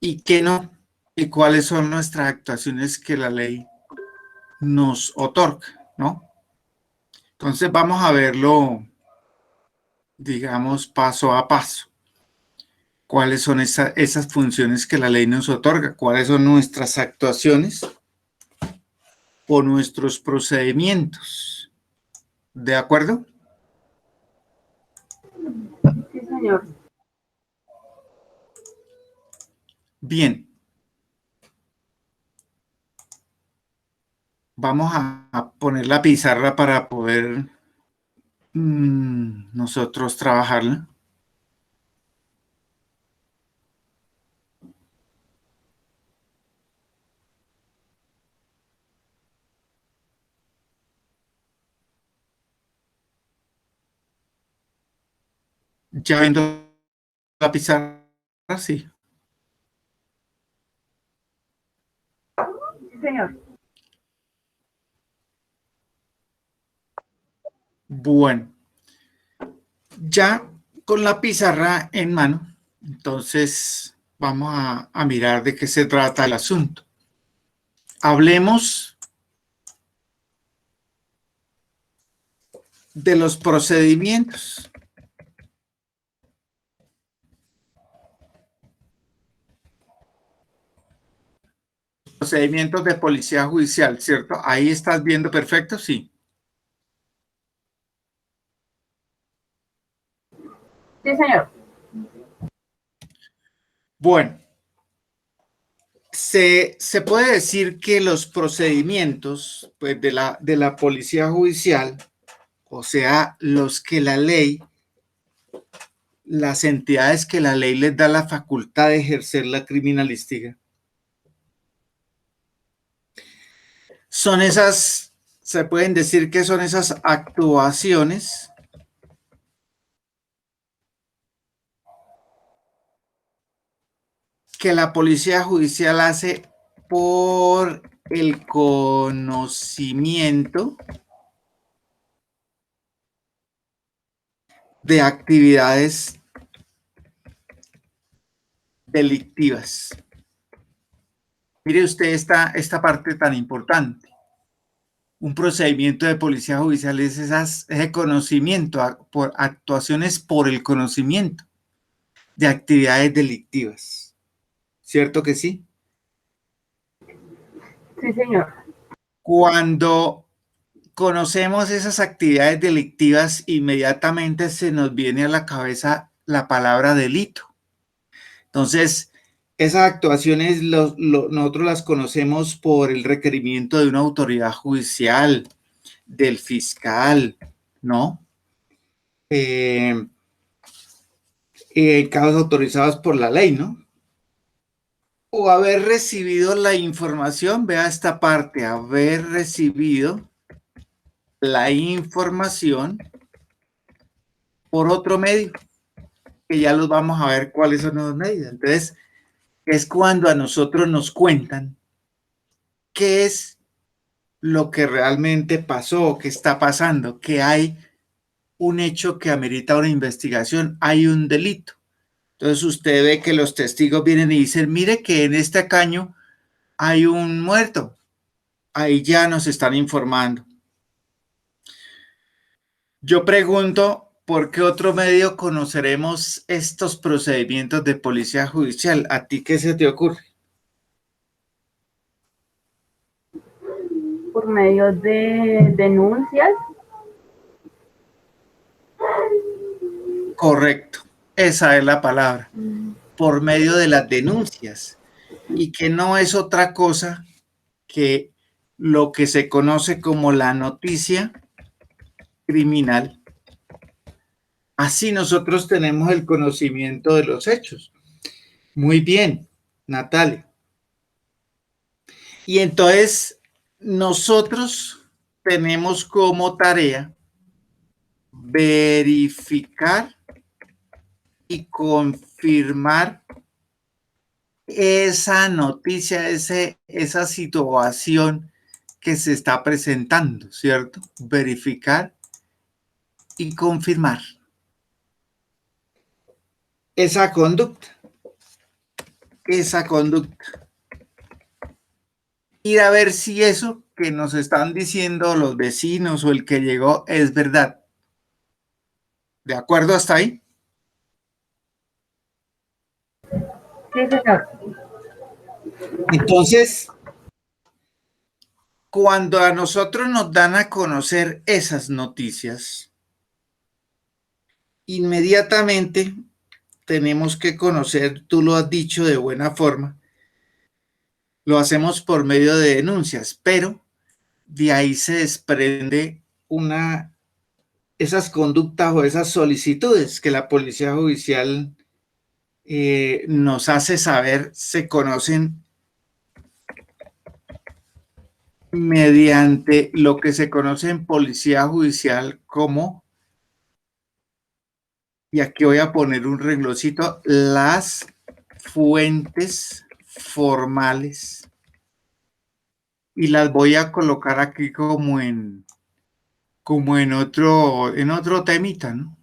¿Y qué no? ¿Y cuáles son nuestras actuaciones que la ley nos otorga, ¿no? Entonces vamos a verlo, digamos, paso a paso. ¿Cuáles son esas funciones que la ley nos otorga? ¿Cuáles son nuestras actuaciones o nuestros procedimientos? ¿De acuerdo? Sí, señor. Bien. Vamos a poner la pizarra para poder nosotros trabajarla. Ya viendo la pizarra, sí. Sí, señor. Bueno, ya con la pizarra en mano, entonces vamos a mirar de qué se trata el asunto. Hablemos de los procedimientos. Procedimientos de policía judicial, ¿cierto? Ahí estás viendo perfecto, sí. Sí, señor. Bueno, se puede decir que los procedimientos pues, de la policía judicial, o sea, los que la ley, las entidades que la ley les da la facultad de ejercer la criminalística, son esas, se pueden decir que son esas actuaciones que la policía judicial hace por el conocimiento de actividades delictivas. Mire usted esta parte tan importante. Un procedimiento de policía judicial es ese conocimiento, por actuaciones por el conocimiento de actividades delictivas. ¿Cierto que sí? Sí, señor. Cuando conocemos esas actividades delictivas, inmediatamente se nos viene a la cabeza la palabra delito. Entonces, esas actuaciones nosotros las conocemos por el requerimiento de una autoridad judicial, del fiscal, ¿no? Casos autorizados por la ley, ¿no? O haber recibido la información, vea esta parte, haber recibido la información por otro medio, que ya los vamos a ver cuáles son los medios. Entonces, es cuando a nosotros nos cuentan qué es lo que realmente pasó, qué está pasando, que hay un hecho que amerita una investigación, hay un delito. Entonces usted ve que los testigos vienen y dicen, mire que en este caño hay un muerto. Ahí ya nos están informando. Yo pregunto, ¿por qué otro medio conoceremos estos procedimientos de policía judicial? ¿A ti qué se te ocurre? Por medio de denuncias. Correcto, esa es la palabra. Por medio de las denuncias. Y que no es otra cosa que lo que se conoce como la noticia criminal. Así nosotros tenemos el conocimiento de los hechos. Muy bien, Natalia. Y entonces nosotros tenemos como tarea verificar y confirmar esa noticia, esa situación que se está presentando, ¿cierto? Verificar y confirmar esa conducta. Ir a ver si eso que nos están diciendo los vecinos o el que llegó es verdad. ¿De acuerdo hasta ahí? Sí, señor. Entonces, cuando a nosotros nos dan a conocer esas noticias, inmediatamente tenemos que conocer, tú lo has dicho de buena forma, lo hacemos por medio de denuncias, pero de ahí se desprende esas conductas o esas solicitudes que la Policía Judicial nos hace saber, se conocen mediante lo que se conoce en Policía Judicial como, y aquí voy a poner un rengloncito, las fuentes formales, y las voy a colocar aquí como en otro temita, ¿no?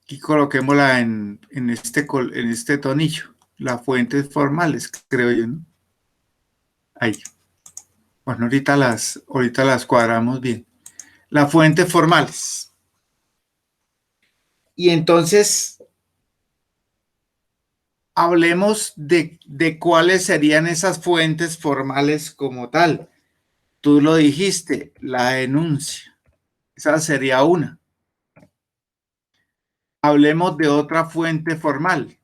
Aquí coloquémosla en este tonillo, las fuentes formales, creo yo, ¿no? Ahí. Bueno, ahorita las cuadramos bien. Las fuentes formales. Y entonces hablemos de cuáles serían esas fuentes formales como tal. Tú lo dijiste, la denuncia. Esa sería una. Hablemos de otra fuente formal.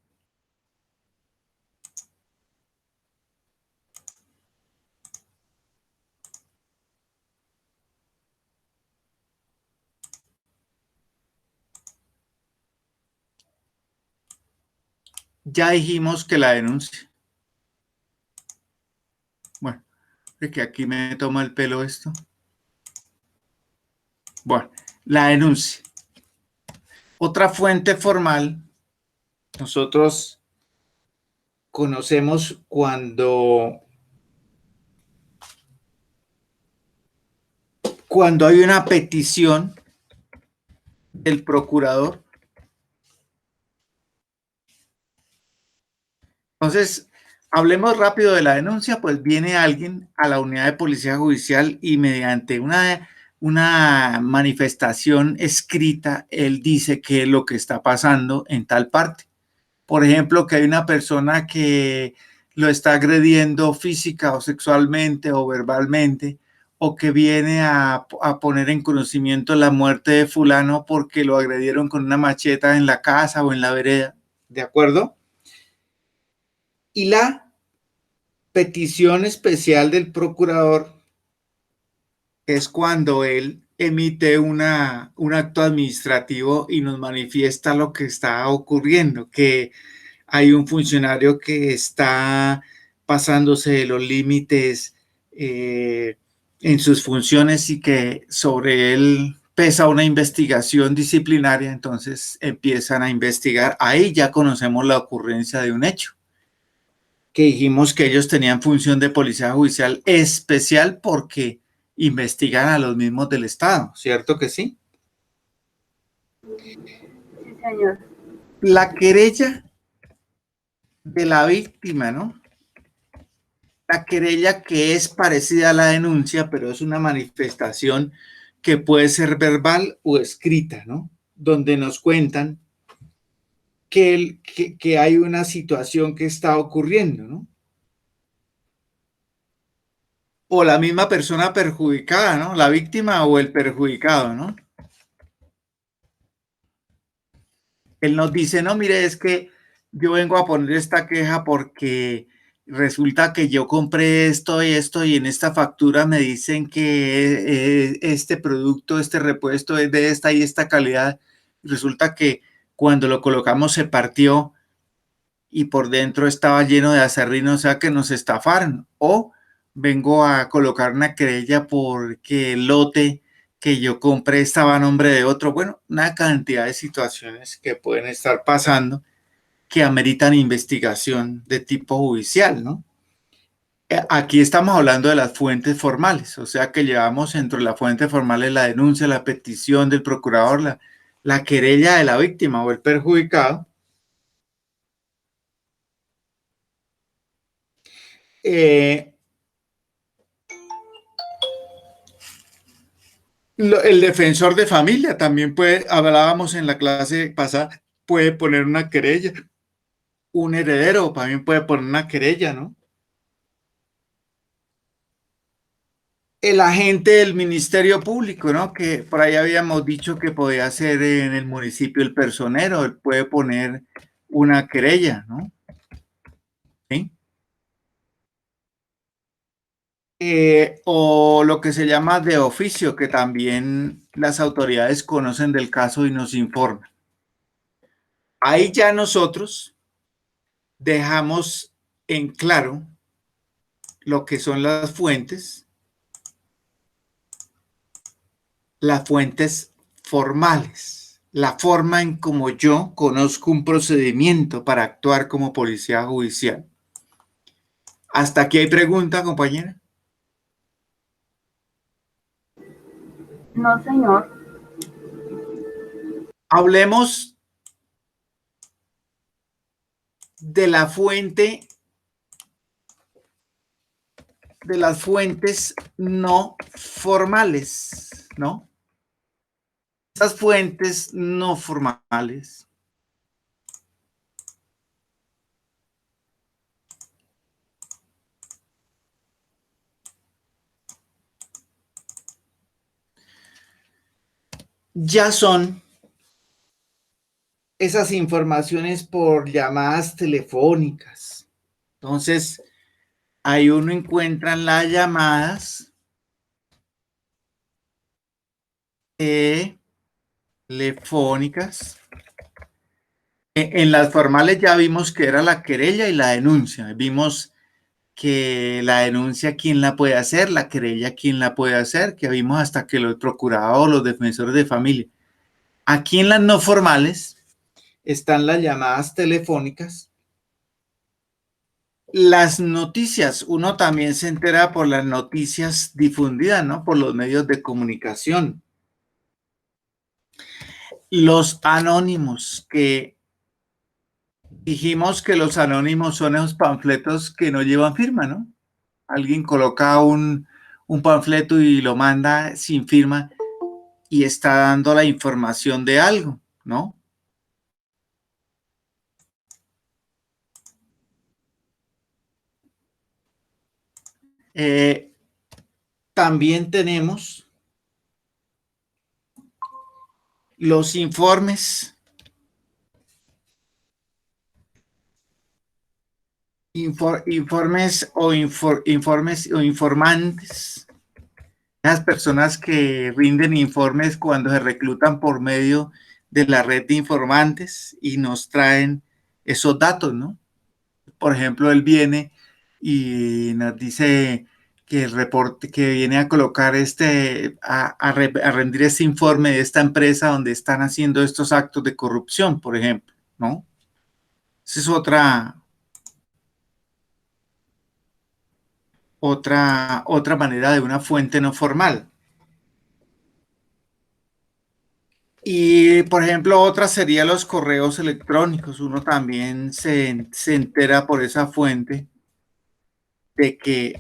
Ya dijimos que la denuncia. Bueno, es que aquí me toma el pelo esto. Bueno, la denuncia. Otra fuente formal, nosotros conocemos cuando hay una petición del procurador. Entonces, hablemos rápido de la denuncia, pues viene alguien a la unidad de policía judicial y mediante una manifestación escrita, él dice qué es lo que está pasando en tal parte. Por ejemplo, que hay una persona que lo está agrediendo física o sexualmente o verbalmente, o que viene a poner en conocimiento la muerte de fulano porque lo agredieron con una macheta en la casa o en la vereda. ¿De acuerdo? Y la petición especial del procurador es cuando él emite un acto administrativo y nos manifiesta lo que está ocurriendo, que hay un funcionario que está pasándose de los límites en sus funciones y que sobre él pesa una investigación disciplinaria, entonces empiezan a investigar. Ahí ya conocemos la ocurrencia de un hecho, que dijimos que ellos tenían función de policía judicial especial porque investigan a los mismos del Estado, ¿cierto que sí? Sí, señor. La querella de la víctima, ¿no? La querella que es parecida a la denuncia, pero es una manifestación que puede ser verbal o escrita, ¿no? Donde nos cuentan que hay una situación que está ocurriendo, ¿no? O la misma persona perjudicada, ¿no? La víctima o el perjudicado, ¿no? Él nos dice, no, mire, es que yo vengo a poner esta queja porque resulta que yo compré esto y en esta factura me dicen que este producto, este repuesto es de esta y esta calidad. Resulta que cuando lo colocamos se partió y por dentro estaba lleno de acerrín, o sea que nos estafaron. O vengo a colocar una querella porque el lote que yo compré estaba a nombre de otro. Bueno, una cantidad de situaciones que pueden estar pasando que ameritan investigación de tipo judicial, ¿no? Aquí estamos hablando de las fuentes formales, o sea que llevamos entre las fuentes formales la denuncia, la petición del procurador, la querella de la víctima o el perjudicado. El defensor de familia también puede, hablábamos en la clase pasada, puede poner una querella. Un heredero también puede poner una querella, ¿no? El agente del Ministerio Público, ¿no? Que por ahí habíamos dicho que podía ser en el municipio el personero, él puede poner una querella, ¿no? ¿Sí? O lo que se llama de oficio, que también las autoridades conocen del caso y nos informan. Ahí ya nosotros dejamos en claro lo que son las fuentes formales, la forma en como yo conozco un procedimiento para actuar como policía judicial. ¿Hasta aquí hay pregunta, compañera? No, señor. Hablemos de la fuente, de las fuentes no formales, ¿no? Esas fuentes no formales ya son esas informaciones por llamadas telefónicas. Entonces, ahí uno encuentra las llamadas telefónicas. En las formales ya vimos que era la querella y la denuncia. Vimos que la denuncia quién la puede hacer, la querella quién la puede hacer, que vimos hasta que los procurados, los defensores de familia. Aquí en las no formales están las llamadas telefónicas. Las noticias, uno también se entera por las noticias difundidas, ¿no? Por los medios de comunicación. Los anónimos, que dijimos que los anónimos son esos panfletos que no llevan firma, ¿no? Alguien coloca un panfleto y lo manda sin firma y está dando la información de algo, ¿no? También tenemos los informes, informes o informantes, las personas que rinden informes cuando se reclutan por medio de la red de informantes y nos traen esos datos, ¿no? Por ejemplo, él viene y nos dice que el reporte que viene a colocar a rendir este informe de esta empresa donde están haciendo estos actos de corrupción, por ejemplo, ¿no? Esa es otra manera de una fuente no formal. Y, por ejemplo, otra sería los correos electrónicos. Uno también se entera por esa fuente de que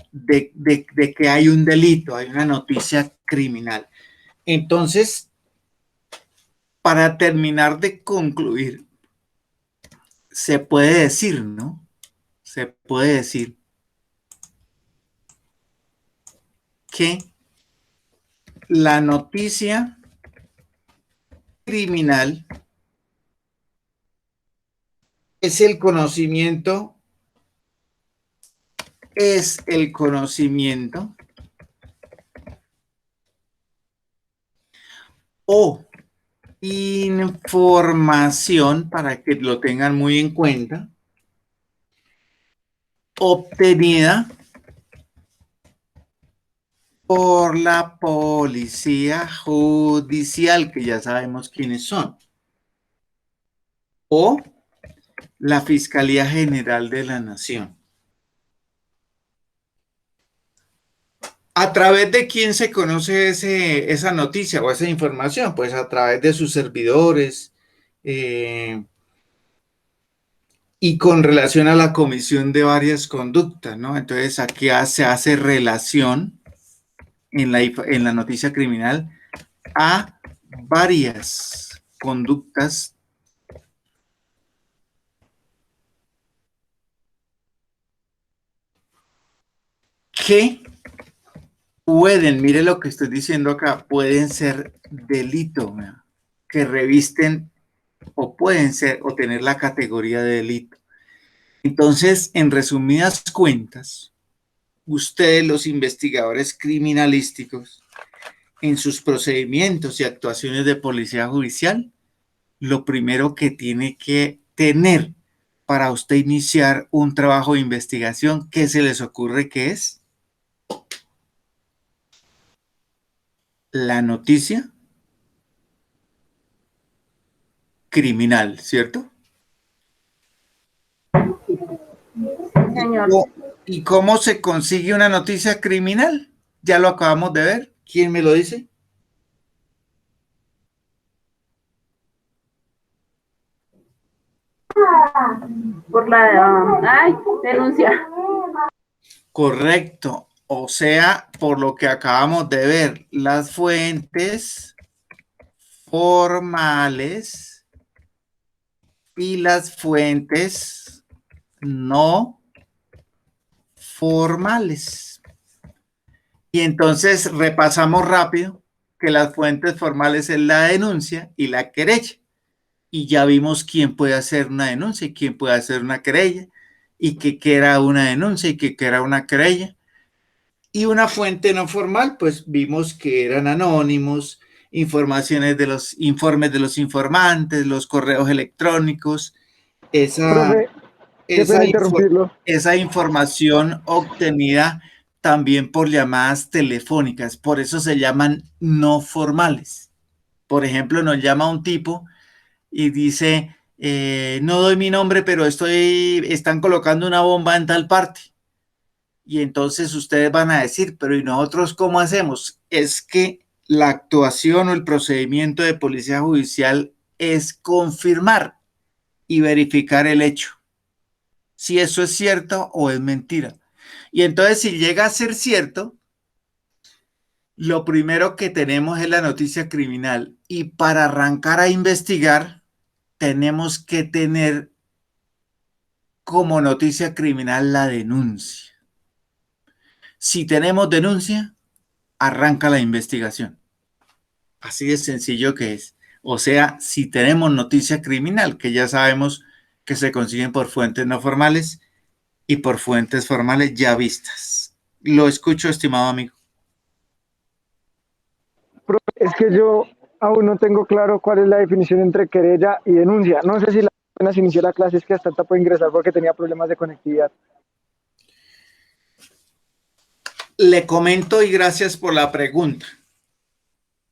hay un delito, hay una noticia criminal. Entonces, para terminar de concluir, se puede decir, ¿no? Se puede decir que la noticia criminal es el conocimiento o información, para que lo tengan muy en cuenta, obtenida por la policía judicial, que ya sabemos quiénes son, o la Fiscalía General de la Nación. ¿A través de quién se conoce esa noticia o esa información? Pues a través de sus servidores y con relación a la comisión de varias conductas, ¿no? Entonces aquí se hace relación en la noticia criminal a varias conductas que pueden, mire lo que estoy diciendo acá, pueden ser delito, ¿no? Que revisten o pueden ser o tener la categoría de delito. Entonces, en resumidas cuentas, ustedes, los investigadores criminalísticos, en sus procedimientos y actuaciones de policía judicial, lo primero que tiene que tener para usted iniciar un trabajo de investigación, ¿qué se les ocurre que es? La noticia criminal, ¿cierto? Señor. ¿Y cómo se consigue una noticia criminal? Ya lo acabamos de ver. ¿Quién me lo dice? Por la denuncia. Correcto. O sea, por lo que acabamos de ver, las fuentes formales y las fuentes no formales. Y entonces repasamos rápido que las fuentes formales es la denuncia y la querella. Y ya vimos quién puede hacer una denuncia y quién puede hacer una querella, y qué era una denuncia y qué era una querella. Y una fuente no formal, pues vimos que eran anónimos, informaciones de los informes de los informantes, los correos electrónicos, esa, Profe, qué esa, pena interrumpirlo. esa información obtenida también por llamadas telefónicas, por eso se llaman no formales. Por ejemplo, nos llama un tipo y dice, no doy mi nombre, pero están colocando una bomba en tal parte. Y entonces ustedes van a decir, pero ¿y nosotros cómo hacemos? Es que la actuación o el procedimiento de policía judicial es confirmar y verificar el hecho, si eso es cierto o es mentira. Y entonces si llega a ser cierto, lo primero que tenemos es la noticia criminal. Y para arrancar a investigar, tenemos que tener como noticia criminal la denuncia. Si tenemos denuncia, arranca la investigación. Así de sencillo que es. O sea, si tenemos noticia criminal, que ya sabemos que se consiguen por fuentes no formales y por fuentes formales ya vistas. Lo escucho, estimado amigo. Profe, es que yo aún no tengo claro cuál es la definición entre querella y denuncia. No sé si la apenas inicié la clase es que hasta ahorita puedo ingresar porque tenía problemas de conectividad. Le comento y gracias por la pregunta.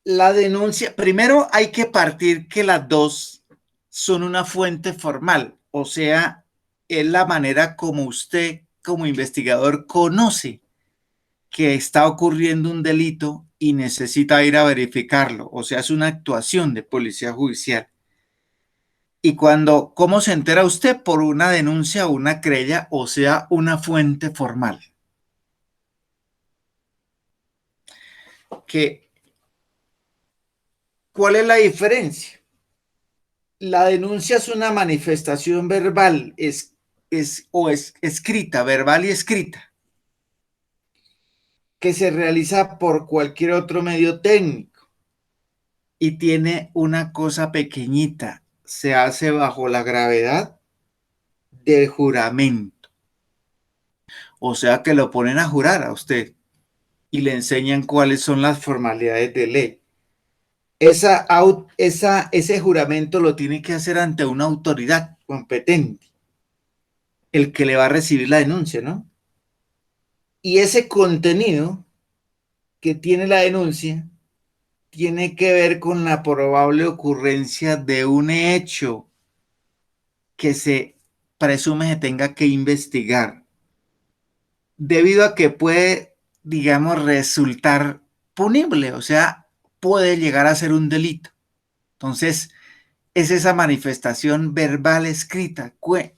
La denuncia, primero hay que partir que las dos son una fuente formal, o sea, es la manera como usted como investigador conoce que está ocurriendo un delito y necesita ir a verificarlo, o sea, es una actuación de policía judicial. Y ¿cómo se entera usted? Por una denuncia o una querella, o sea, una fuente formal. ¿Cuál es la diferencia? La denuncia es una manifestación verbal, es escrita, verbal y escrita, que se realiza por cualquier otro medio técnico y tiene una cosa pequeñita, se hace bajo la gravedad del juramento. O sea que lo ponen a jurar a usted y le enseñan cuáles son las formalidades de ley. Ese juramento lo tiene que hacer ante una autoridad competente, el que le va a recibir la denuncia, ¿no? Y ese contenido que tiene la denuncia tiene que ver con la probable ocurrencia de un hecho que se presume se tenga que investigar, debido a que puede, digamos, resultar punible, o sea, puede llegar a ser un delito. Entonces, es esa manifestación verbal escrita.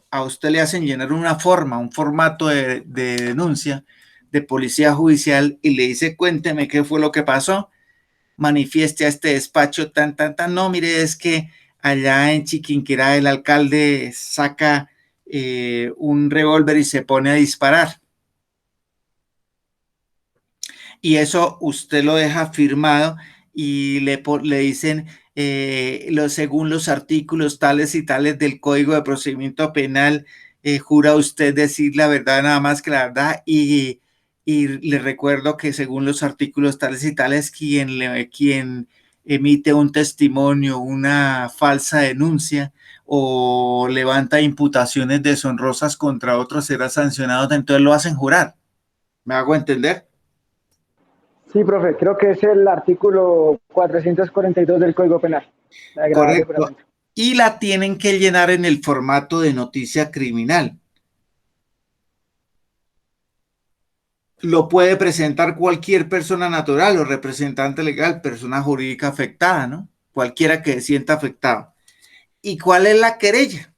A usted le hacen llenar una forma, un formato de denuncia de policía judicial y le dice, cuénteme qué fue lo que pasó, manifieste a este despacho, no, mire, es que allá en Chiquinquirá el alcalde saca un revólver y se pone a disparar. Y eso usted lo deja firmado y le dicen, según los artículos tales y tales del Código de Procedimiento Penal, jura usted decir la verdad, nada más que la verdad, y le recuerdo que según los artículos tales y tales, quien emite un testimonio, una falsa denuncia o levanta imputaciones deshonrosas contra otros será sancionado, entonces lo hacen jurar. ¿Me hago entender? Sí, profe, creo que es el artículo 442 del Código Penal. De agravante Correcto. juramento. Y la tienen que llenar en el formato de noticia criminal. Lo puede presentar cualquier persona natural o representante legal, persona jurídica afectada, ¿no? Cualquiera que se sienta afectado. ¿Y cuál es la querella?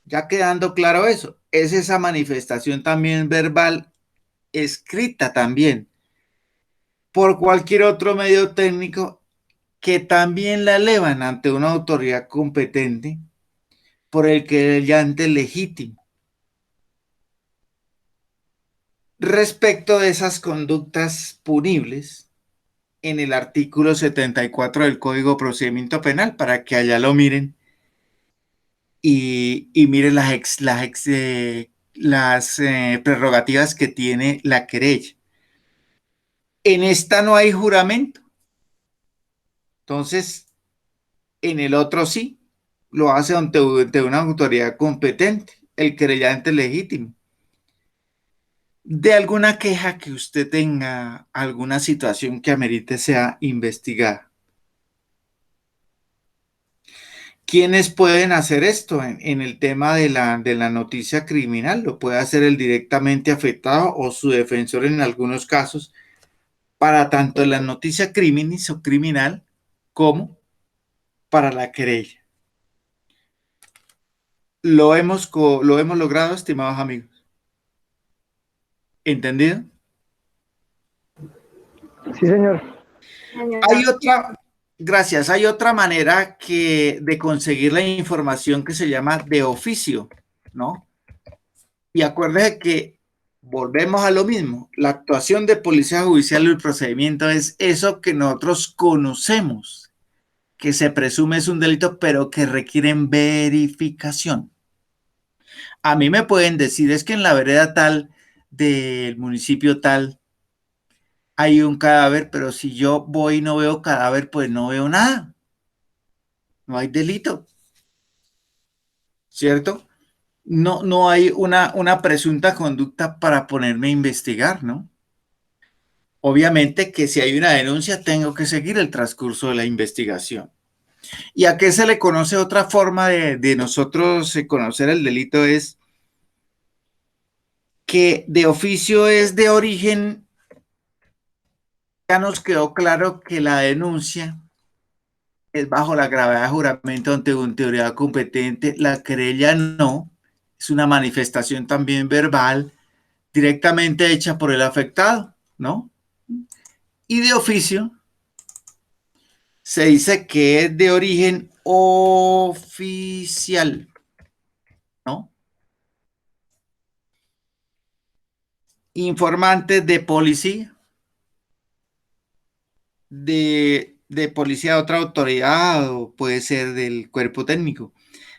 Ya quedando claro eso, es esa manifestación también verbal, escrita también, por cualquier otro medio técnico que también la elevan ante una autoridad competente por el querellante legítimo. Respecto de esas conductas punibles, en el artículo 74 del Código de Procedimiento Penal, para que allá lo miren y miren las prerrogativas que tiene la querella. En esta no hay juramento, entonces en el otro sí, lo hace ante una autoridad competente, el querellante legítimo. De alguna queja que usted tenga, alguna situación que amerite sea investigada. ¿Quiénes pueden hacer esto en el tema de la noticia criminal? Lo puede hacer el directamente afectado o su defensor en algunos casos para tanto la noticia criminis o criminal como para la querella. Lo hemos logrado, estimados amigos. ¿Entendido? Sí, señor. Hay otra, gracias, hay otra manera de conseguir la información que se llama de oficio, ¿no? Y acuérdese que volvemos a lo mismo. La actuación de policía judicial y el procedimiento es eso que nosotros conocemos, que se presume es un delito, pero que requieren verificación. A mí me pueden decir, es que en la vereda tal del municipio tal hay un cadáver, pero si yo voy y no veo cadáver, pues no veo nada. No hay delito, ¿cierto? No hay una presunta conducta para ponerme a investigar, ¿no? Obviamente que si hay una denuncia, tengo que seguir el transcurso de la investigación. ¿Y a qué se le conoce otra forma de nosotros conocer el delito? Es que de oficio es de origen, ya nos quedó claro que la denuncia es bajo la gravedad de juramento ante una autoridad competente, la querella no, es una manifestación también verbal directamente hecha por el afectado, ¿no? Y de oficio se dice que es de origen oficial, ¿no? Informantes de policía, de policía de otra autoridad o puede ser del cuerpo técnico,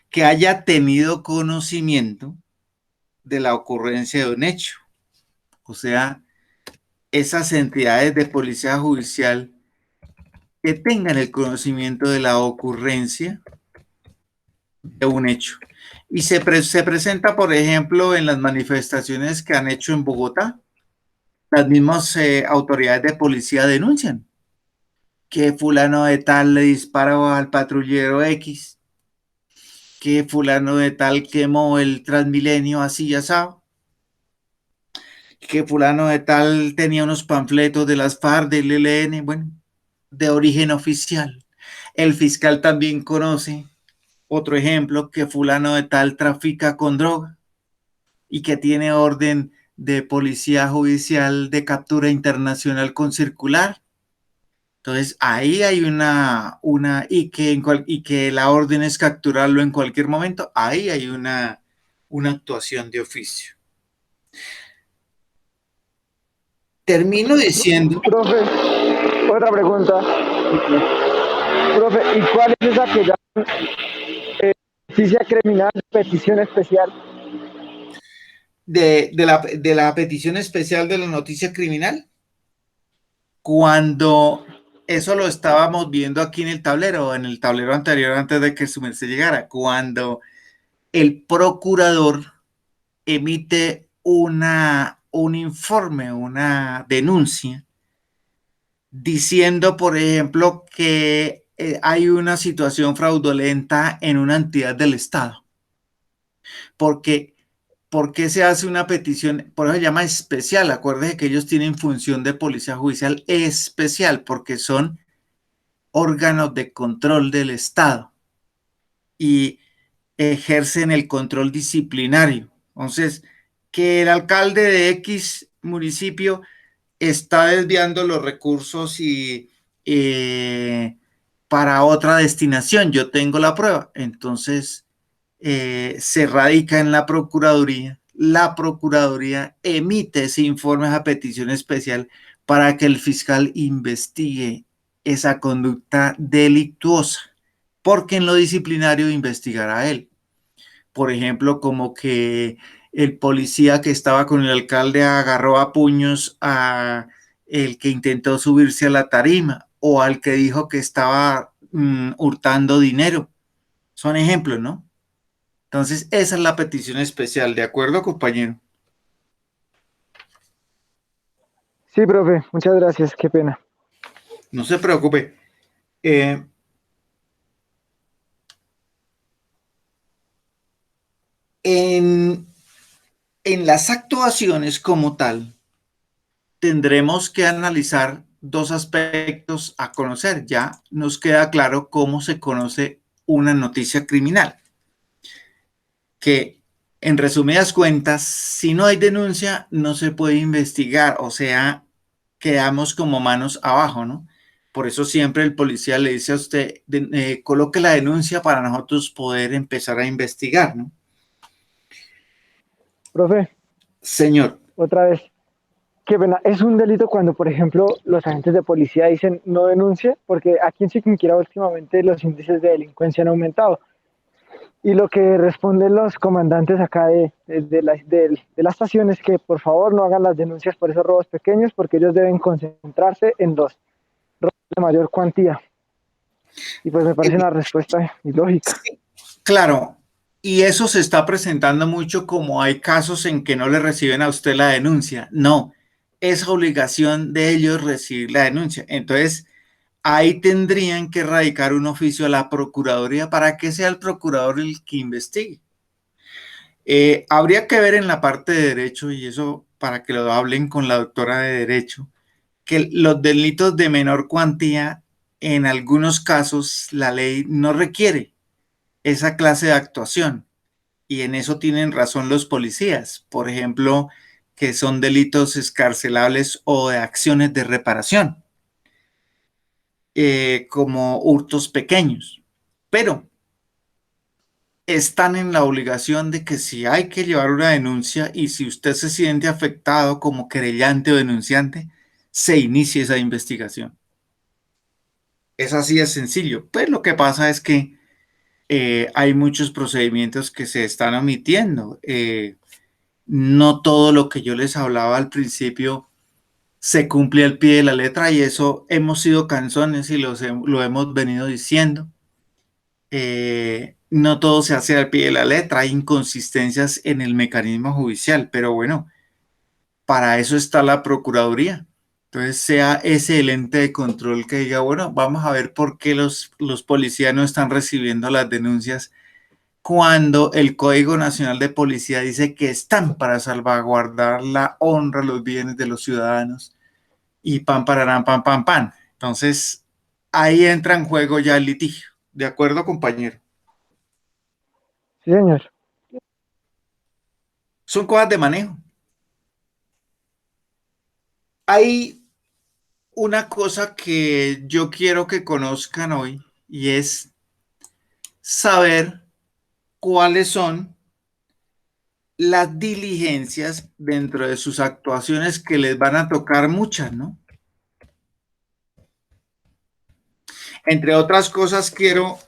que haya tenido conocimiento de la ocurrencia de un hecho. O sea, esas entidades de policía judicial que tengan el conocimiento de la ocurrencia de un hecho. Y se presenta, por ejemplo, en las manifestaciones que han hecho en Bogotá, las mismas autoridades de policía denuncian que fulano de tal le disparó al patrullero X, que fulano de tal quemó el Transmilenio así y asado, que fulano de tal tenía unos panfletos de las FARC, del ELN, bueno, de origen oficial. El fiscal también conoce otro ejemplo, que fulano de tal trafica con droga y que tiene orden de policía judicial de captura internacional con circular. Entonces, ahí hay y que la orden es capturarlo en cualquier momento, ahí hay una actuación de oficio. Termino diciendo, Profe, otra pregunta. Profe, ¿y cuál es esa que llaman justicia criminal, petición especial? de la petición especial de la noticia criminal, cuando eso lo estábamos viendo aquí en el tablero anterior, antes de que su merced llegara, cuando el procurador emite un informe, una denuncia, diciendo, por ejemplo, que hay una situación fraudulenta en una entidad del Estado. Porque, ¿por qué se hace una petición? Por eso se llama especial. Acuérdense que ellos tienen función de policía judicial especial, porque son órganos de control del Estado y ejercen el control disciplinario. Entonces, que el alcalde de X municipio está desviando los recursos para otra destinación, yo tengo la prueba. Entonces, se radica en la Procuraduría emite ese informe, esa petición especial para que el fiscal investigue esa conducta delictuosa, porque en lo disciplinario investigará él. Por ejemplo, como que el policía que estaba con el alcalde agarró a puños a el que intentó subirse a la tarima o al que dijo que estaba hurtando dinero. Son ejemplos, ¿no? Entonces, esa es la petición especial, ¿de acuerdo, compañero? Sí, profe, muchas gracias, qué pena. No se preocupe. Eh, en, en las actuaciones como tal, tendremos que analizar dos aspectos a conocer. Ya nos queda claro cómo se conoce una noticia criminal, que en resumidas cuentas, si no hay denuncia, no se puede investigar, o sea, quedamos como manos abajo, ¿no? Por eso siempre el policía le dice a usted, coloque la denuncia para nosotros poder empezar a investigar, ¿no? Profe, Señor, otra vez, qué pena. Es un delito cuando, por ejemplo, los agentes de policía dicen no denuncie, porque aquí en Chiquinquirá últimamente los índices de delincuencia han aumentado. Y lo que responden los comandantes acá de la estación es que por favor no hagan las denuncias por esos robos pequeños, porque ellos deben concentrarse en los robos de mayor cuantía. Y pues me parece una respuesta ilógica. sí, claro, y eso se está presentando mucho como hay casos en que no le reciben a usted la denuncia. No, es obligación de ellos recibir la denuncia. Entonces, ahí tendrían que radicar un oficio a la Procuraduría para que sea el procurador el que investigue. Habría que ver en la parte de derecho, y eso para que lo hablen con la doctora de derecho, que los delitos de menor cuantía, en algunos casos, la ley no requiere esa clase de actuación. Y en eso tienen razón los policías, por ejemplo, que son delitos escarcelables o de acciones de reparación, como hurtos pequeños. Pero están en la obligación de que si hay que llevar una denuncia y si usted se siente afectado como querellante o denunciante, se inicie esa investigación. Es así de sencillo. Pues lo que pasa es que hay muchos procedimientos que se están omitiendo. No todo lo que yo les hablaba al principio se cumple al pie de la letra y eso hemos sido canzones y lo hemos venido diciendo. No todo se hace al pie de la letra, hay inconsistencias en el mecanismo judicial, pero bueno, para eso está la Procuraduría. Entonces sea ese el ente de control que diga, bueno, vamos a ver por qué los policías no están recibiendo las denuncias cuando el Código Nacional de Policía dice que están para salvaguardar la honra, los bienes de los ciudadanos y pam, pararán, pam, pam, pam. Entonces, ahí entra en juego ya el litigio. ¿De acuerdo, compañero? Sí, señor. Son cosas de manejo. Hay una cosa que yo quiero que conozcan hoy y es saber cuáles son las diligencias dentro de sus actuaciones que les van a tocar muchas, ¿no? Entre otras cosas, quiero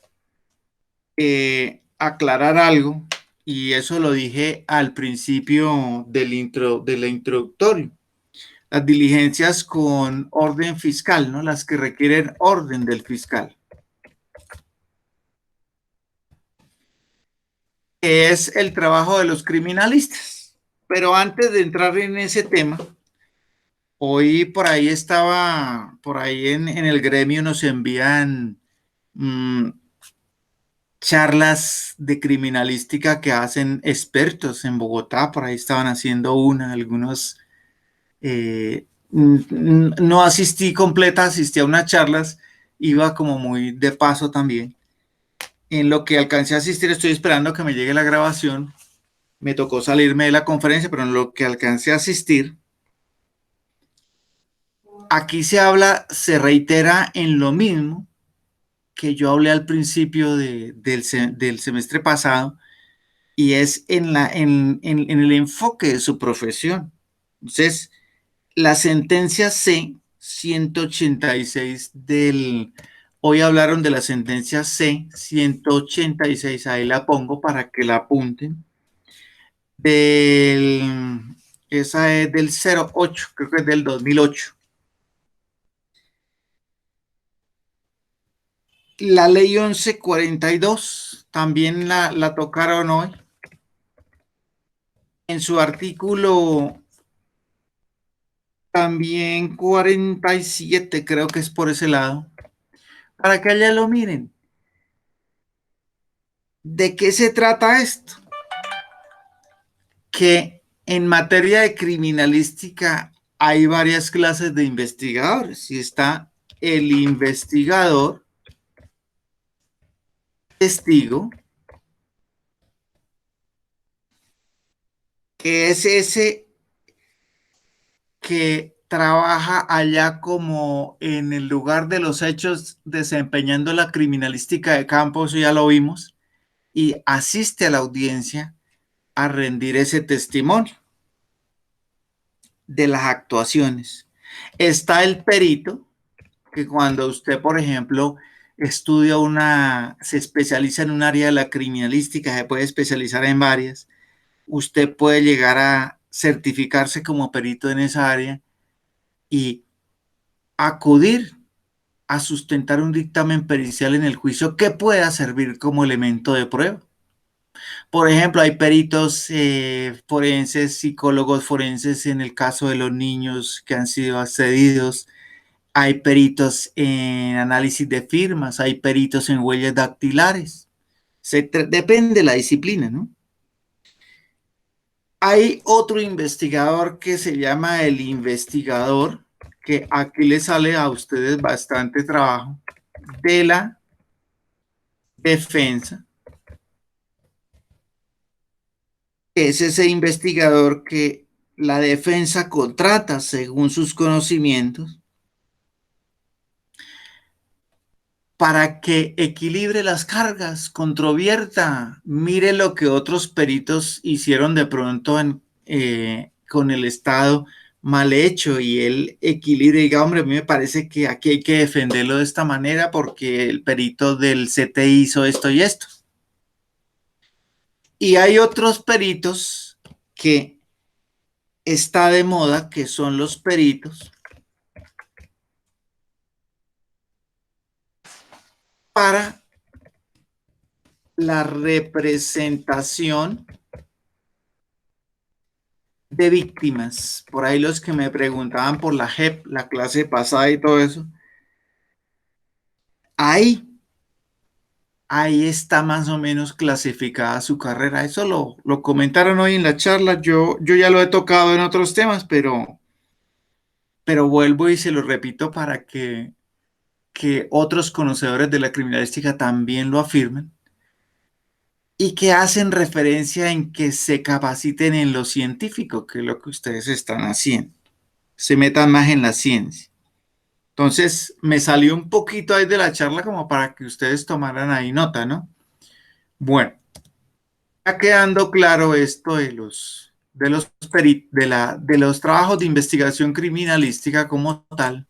aclarar algo, y eso lo dije al principio del introductorio. Las diligencias con orden fiscal, ¿no? Las que requieren orden del fiscal. Es el trabajo de los criminalistas. Pero antes de entrar en ese tema, hoy por ahí estaba, por ahí en el gremio nos envían charlas de criminalística que hacen expertos en Bogotá, por ahí estaban haciendo algunos, no asistí completa, asistí a unas charlas, iba como muy de paso también. En lo que alcancé a asistir, estoy esperando que me llegue la grabación, me tocó salirme de la conferencia, pero en lo que alcancé a asistir, aquí se habla, se reitera en lo mismo que yo hablé al principio del semestre pasado, y es en el enfoque de su profesión. Entonces, la sentencia C-186 hoy hablaron de la sentencia C-186, ahí la pongo para que la apunten, esa es del 08, creo que es del 2008. La ley 1142 también la tocaron hoy. En su artículo también 47, creo que es por ese lado, para que allá lo miren. ¿De qué se trata esto? Que en materia de criminalística hay varias clases de investigadores y está el investigador, testigo, que es ese que trabaja allá como en el lugar de los hechos desempeñando la criminalística de campo, eso ya lo vimos, y asiste a la audiencia a rendir ese testimonio de las actuaciones. Está el perito, que cuando usted, por ejemplo, se especializa en un área de la criminalística, se puede especializar en varias, usted puede llegar a certificarse como perito en esa área y acudir a sustentar un dictamen pericial en el juicio que pueda servir como elemento de prueba. Por ejemplo, hay peritos forenses, psicólogos forenses en el caso de los niños que han sido accedidos. Hay peritos en análisis de firmas, hay peritos en huellas dactilares. Depende de la disciplina, ¿no? Hay otro investigador que se llama el investigador, que aquí le sale a ustedes bastante trabajo, de la defensa. Es ese investigador que la defensa contrata según sus conocimientos para que equilibre las cargas, controvierta, mire lo que otros peritos hicieron de pronto con el Estado mal hecho, y él equilibre y diga, hombre, a mí me parece que aquí hay que defenderlo de esta manera porque el perito del CTI hizo esto y esto. Y hay otros peritos que está de moda, que son los peritos para la representación de víctimas, por ahí los que me preguntaban por la JEP, la clase pasada y todo eso, ahí está más o menos clasificada su carrera. Eso lo comentaron hoy en la charla. Yo ya lo he tocado en otros temas, pero vuelvo y se lo repito para que otros conocedores de la criminalística también lo afirmen y que hacen referencia en que se capaciten en lo científico, que es lo que ustedes están haciendo. Se metan más en la ciencia. Entonces, me salió un poquito ahí de la charla como para que ustedes tomaran ahí nota, ¿no? Bueno, ya quedando claro esto de los trabajos de investigación criminalística como tal,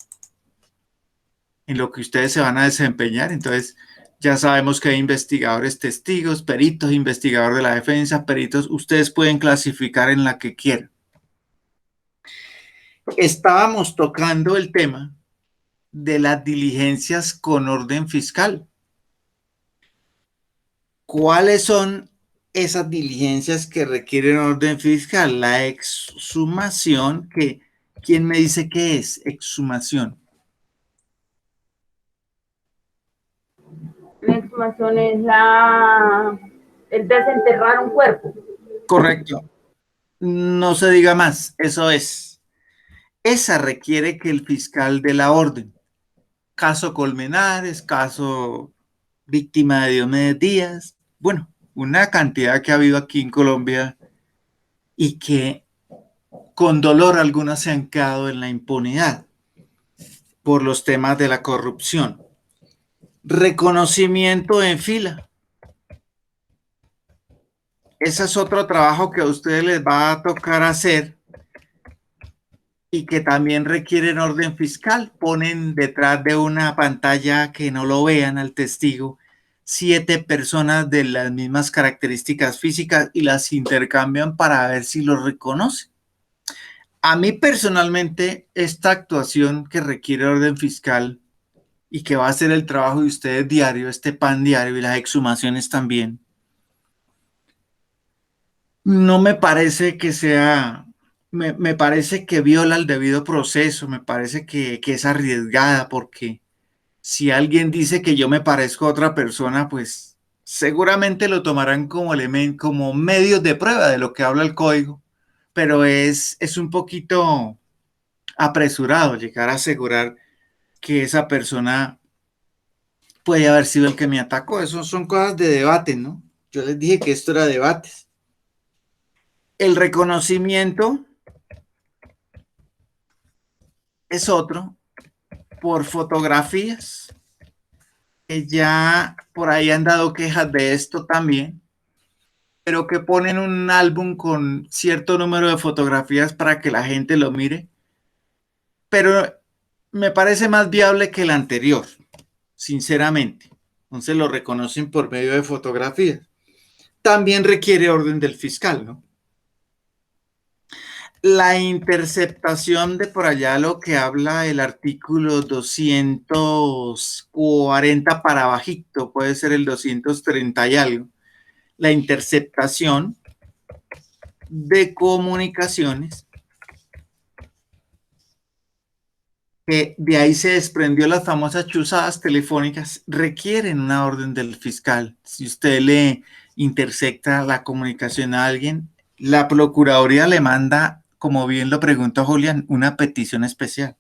en lo que ustedes se van a desempeñar. Entonces, ya sabemos que hay investigadores testigos, peritos, investigador de la defensa, peritos, ustedes pueden clasificar en la que quieran. Estábamos tocando el tema de las diligencias con orden fiscal. ¿Cuáles son esas diligencias que requieren orden fiscal? La exhumación, ¿quién me dice qué es exhumación? La exhumación es el desenterrar un cuerpo. Correcto. No se diga más, eso es. Esa requiere que el fiscal dé la orden. Caso Colmenares, caso víctima de Diomedes Díaz, bueno, una cantidad que ha habido aquí en Colombia y que con dolor algunas se han quedado en la impunidad por los temas de la corrupción. Reconocimiento en fila. Ese es otro trabajo que a ustedes les va a tocar hacer y que también requieren orden fiscal. Ponen detrás de una pantalla que no lo vean al testigo 7 personas de las mismas características físicas y las intercambian para ver si lo reconocen. A mí personalmente, esta actuación que requiere orden fiscal y que va a ser el trabajo de ustedes diario, este pan diario y las exhumaciones también, no me parece que sea, me parece que viola el debido proceso, me parece que es arriesgada, porque si alguien dice que yo me parezco a otra persona, pues seguramente lo tomarán como elemento, como medios de prueba de lo que habla el código, pero es un poquito apresurado llegar a asegurar que esa persona puede haber sido el que me atacó. Eso son cosas de debate, ¿no? Yo les dije que esto era debates. El reconocimiento es otro por fotografías, que ya por ahí han dado quejas de esto también, pero que ponen un álbum con cierto número de fotografías para que la gente lo mire, pero me parece más viable que el anterior, sinceramente. Entonces lo reconocen por medio de fotografías. También requiere orden del fiscal, ¿no? La interceptación de por allá, lo que habla el artículo 240 para bajito, puede ser el 230 y algo. La interceptación de comunicaciones, que de ahí se desprendió las famosas chuzadas telefónicas, requieren una orden del fiscal. Si usted le intercepta la comunicación a alguien, la Procuraduría le manda, como bien lo preguntó Julián, una petición especial.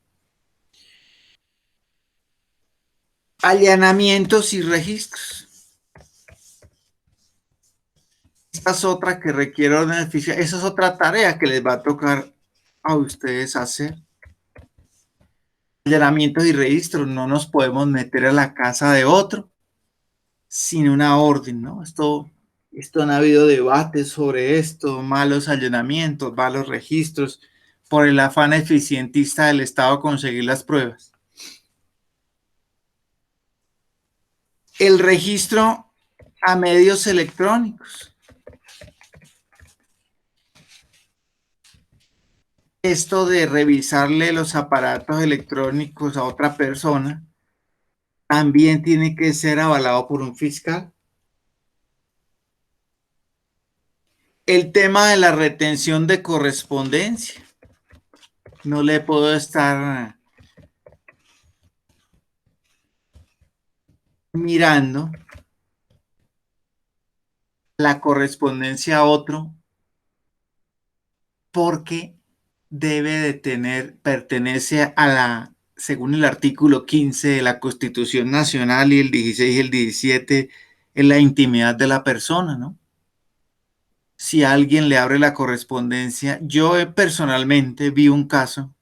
Allanamientos y registros. Esta es otra que requiere orden del fiscal. Esa es otra tarea que les va a tocar a ustedes hacer. Allanamientos y registros. No nos podemos meter a la casa de otro sin una orden, ¿no? Esto han habido debates sobre esto, malos allanamientos, malos registros, por el afán eficientista del Estado conseguir las pruebas. El registro a medios electrónicos. Esto de revisarle los aparatos electrónicos a otra persona también tiene que ser avalado por un fiscal. El tema de la retención de correspondencia. No le puedo estar mirando la correspondencia a otro porque debe de tener, pertenece a la, según el artículo 15 de la Constitución Nacional y el 16 y el 17, en la intimidad de la persona, ¿no? Si alguien le abre la correspondencia, yo personalmente vi un caso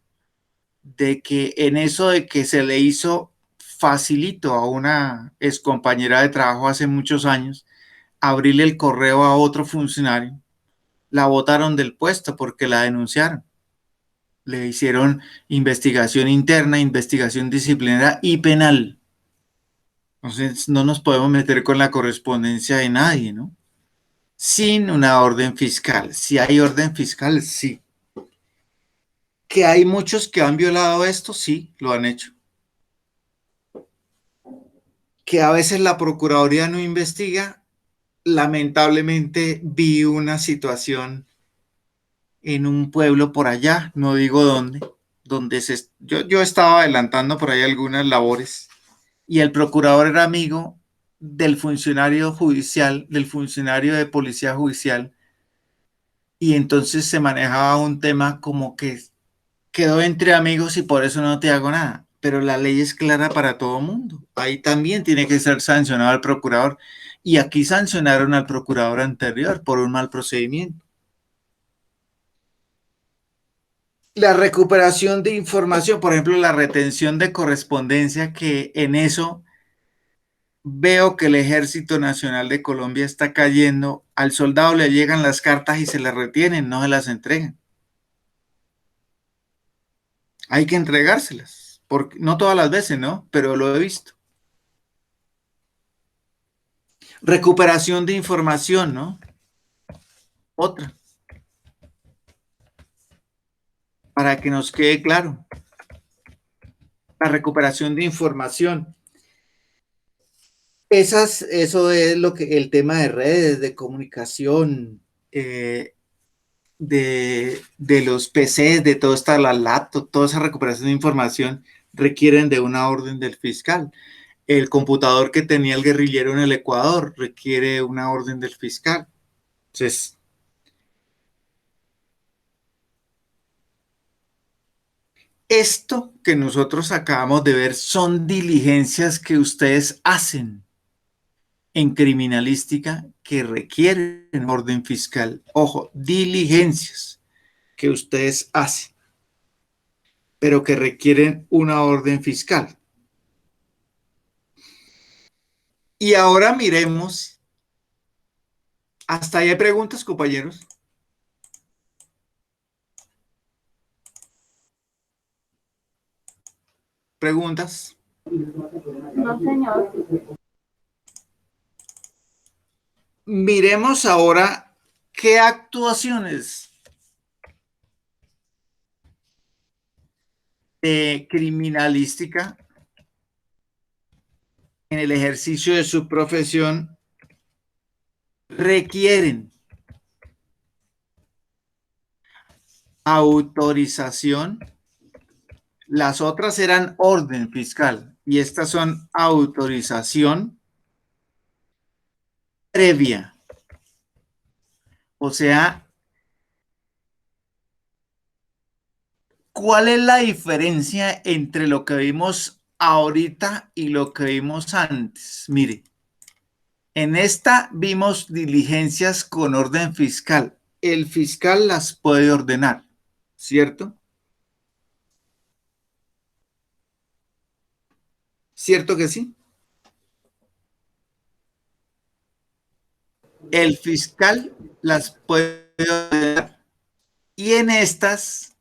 de que en eso de que se le hizo facilito a una excompañera de trabajo hace muchos años, abrirle el correo a otro funcionario, la botaron del puesto porque la denunciaron. Le hicieron investigación interna, investigación disciplinaria y penal. Entonces, no nos podemos meter con la correspondencia de nadie, ¿no? Sin una orden fiscal. Si hay orden fiscal, sí. Que hay muchos que han violado esto, sí, lo han hecho. Que a veces la Procuraduría no investiga. Lamentablemente vi una situación en un pueblo por allá, no digo dónde, yo estaba adelantando por ahí algunas labores y el procurador era amigo del funcionario judicial, del funcionario de policía judicial, y entonces se manejaba un tema como que quedó entre amigos y por eso no te hago nada. Pero la ley es clara para todo mundo. Ahí también tiene que ser sancionado el procurador. Y aquí sancionaron al procurador anterior por un mal procedimiento. La recuperación de información, por ejemplo, la retención de correspondencia, que en eso veo que el Ejército Nacional de Colombia está cayendo. Al soldado le llegan las cartas y se las retienen, no se las entregan. Hay que entregárselas, porque no todas las veces, ¿no? Pero lo he visto. Recuperación de información, ¿no? Otra, para que nos quede claro. La recuperación de información. Eso es lo que el tema de redes, de comunicación, de los PCs, de toda esta la laptop, toda esa recuperación de información requieren de una orden del fiscal. El computador que tenía el guerrillero en el Ecuador requiere una orden del fiscal. Entonces, esto que nosotros acabamos de ver son diligencias que ustedes hacen en criminalística que requieren orden fiscal. Ojo, diligencias que ustedes hacen, pero que requieren una orden fiscal. Y ahora miremos, hasta ahí hay preguntas, compañeros. Preguntas. No, señor. Miremos ahora qué actuaciones de criminalística en el ejercicio de su profesión requieren autorización. Las otras eran orden fiscal y estas son autorización previa. O sea, ¿cuál es la diferencia entre lo que vimos ahorita y lo que vimos antes? Mire, en esta vimos diligencias con orden fiscal. El fiscal las puede ordenar, ¿cierto? ¿Cierto que sí? El fiscal las puede ordenar y en estas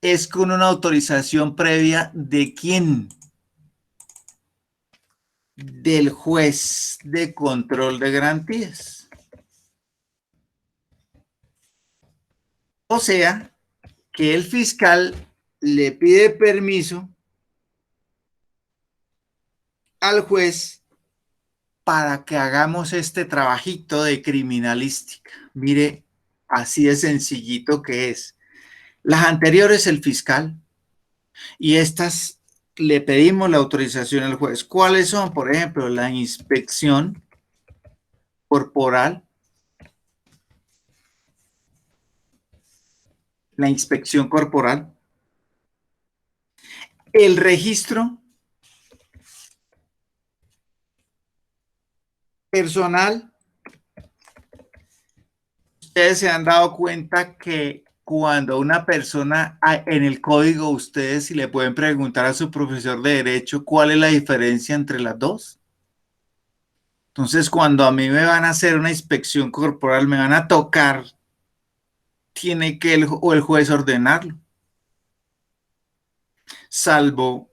es con una autorización previa de quién, del juez de control de garantías. O sea, que el fiscal le pide permiso al juez para que hagamos este trabajito de criminalística. Mire, así de sencillito que es. Las anteriores el fiscal y estas le pedimos la autorización al juez. ¿Cuáles son? Por ejemplo, la inspección corporal, el registro personal. Ustedes se han dado cuenta que cuando una persona en el código, ustedes si le pueden preguntar a su profesor de derecho cuál es la diferencia entre las dos. Entonces, cuando a mí me van a hacer una inspección corporal, me van a tocar, tiene que el juez ordenarlo, salvo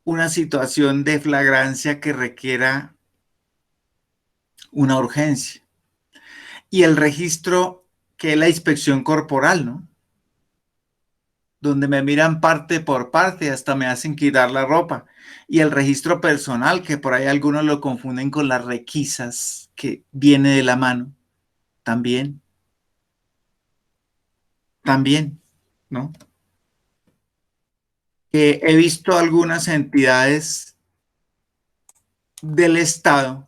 una situación de flagrancia que requiera una urgencia. Y el registro, que es la inspección corporal, ¿no? Donde me miran parte por parte, hasta me hacen quitar la ropa. Y el registro personal, que por ahí algunos lo confunden con las requisas, que viene de la mano, también, ¿no? He visto algunas entidades del Estado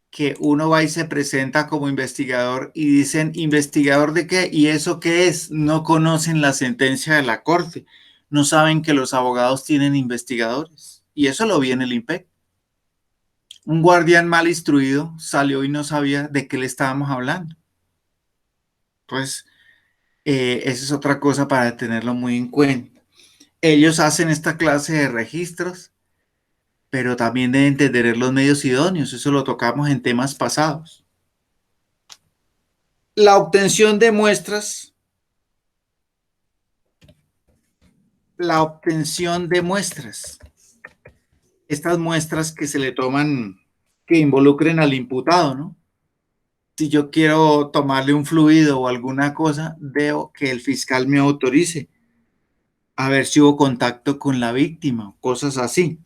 que uno va y se presenta como investigador y dicen, ¿investigador de qué? ¿Y eso qué es? No conocen la sentencia de la corte, no saben que los abogados tienen investigadores. Y eso lo vi en el IMPEC. Un guardián mal instruido salió y no sabía de qué le estábamos hablando. Pues esa es otra cosa para tenerlo muy en cuenta. Ellos hacen esta clase de registros, pero también deben tener los medios idóneos. Eso lo tocamos en temas pasados. La obtención de muestras. La obtención de muestras. Estas muestras que se le toman, que involucren al imputado, ¿no? Si yo quiero tomarle un fluido o alguna cosa, debo que el fiscal me autorice a ver si hubo contacto con la víctima, cosas así.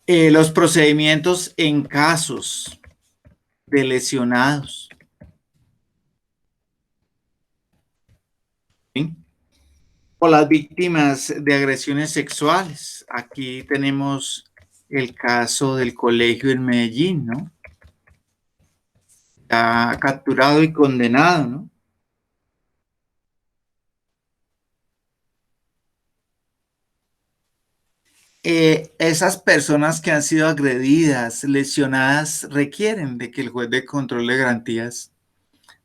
Los procedimientos en casos de lesionados. ¿Sí? O las víctimas de agresiones sexuales. Aquí tenemos el caso del colegio en Medellín, ¿no? Está capturado y condenado, ¿no? Esas personas que han sido agredidas, lesionadas, requieren de que el juez de control de garantías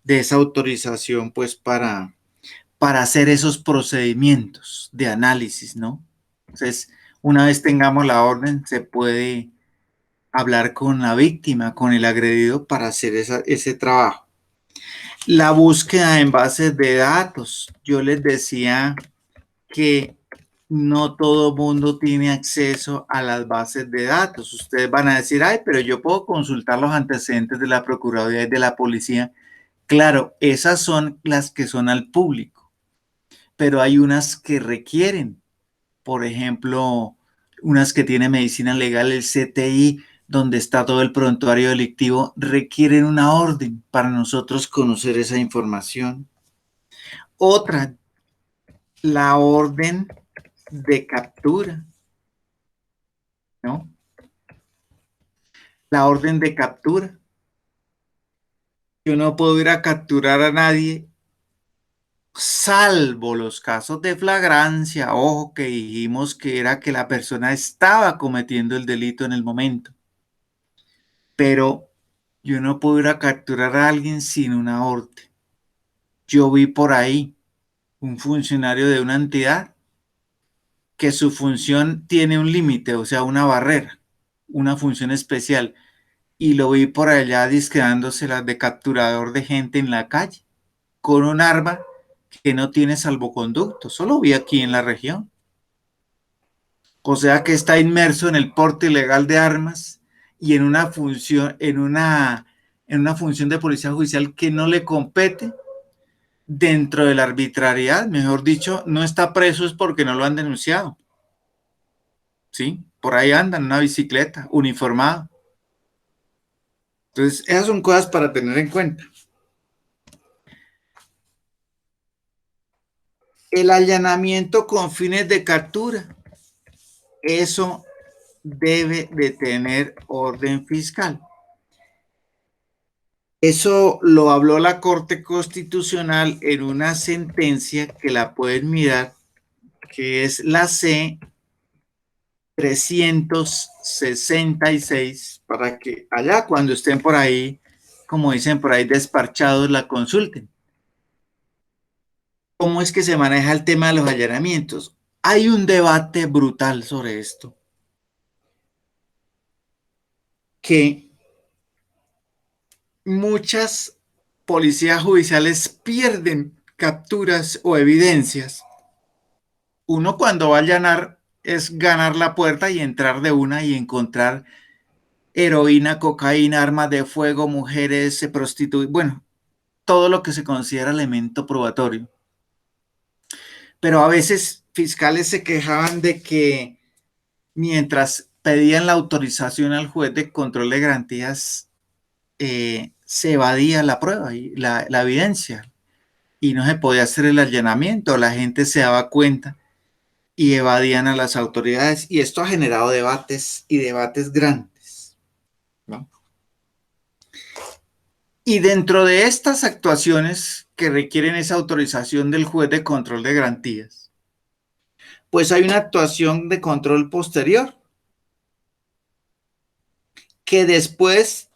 dé esa autorización, pues, para hacer esos procedimientos de análisis, ¿no? Entonces, una vez tengamos la orden, se puede hablar con la víctima, con el agredido, para hacer ese trabajo. La búsqueda en bases de datos. Yo les decía que no todo mundo tiene acceso a las bases de datos. Ustedes van a decir, ay, pero yo puedo consultar los antecedentes de la Procuraduría y de la Policía. Claro, esas son las que son al público, pero hay unas que requieren, por ejemplo, unas que tiene medicina legal, el CTI, donde está todo el prontuario delictivo, requieren una orden para nosotros conocer esa información. Otra, la orden de captura, ¿no? La orden de captura. Yo no puedo ir a capturar a nadie, salvo los casos de flagrancia. Ojo, que dijimos que era que la persona estaba cometiendo el delito en el momento. Pero yo no puedo ir a capturar a alguien sin una orden. Yo vi por ahí un funcionario de una entidad que su función tiene un límite, o sea, una barrera, una función especial. Y lo vi por allá disquedándoselas de capturador de gente en la calle, con un arma que no tiene salvoconducto. Solo vi aquí en la región. O sea que está inmerso en el porte ilegal de armas y en una función, en una función de policía judicial que no le compete dentro de la arbitrariedad. Mejor dicho, no está preso es porque no lo han denunciado. ¿Sí? por ahí anda en una bicicleta, uniformado. Entonces, esas son cosas para tener en cuenta. El allanamiento con fines de captura, eso debe de tener orden fiscal. Eso lo habló la Corte Constitucional en una sentencia que la pueden mirar, que es la C 366, para que allá cuando estén por ahí, como dicen por ahí, despachados, la consulten. ¿Cómo es que se maneja el tema de los allanamientos? Hay un debate brutal sobre esto, que muchas policías judiciales pierden capturas o evidencias. Uno cuando va a allanar es ganar la puerta y entrar de una y encontrar heroína, cocaína, armas de fuego, mujeres, prostitutas, bueno, todo lo que se considera elemento probatorio. Pero a veces fiscales se quejaban de que mientras pedían la autorización al juez de control de garantías, se evadía la prueba y la evidencia y no se podía hacer el allanamiento, la gente se daba cuenta y evadían a las autoridades y esto ha generado debates y debates grandes, ¿no? Y dentro de estas actuaciones que requieren esa autorización del juez de control de garantías, pues hay una actuación de control posterior que después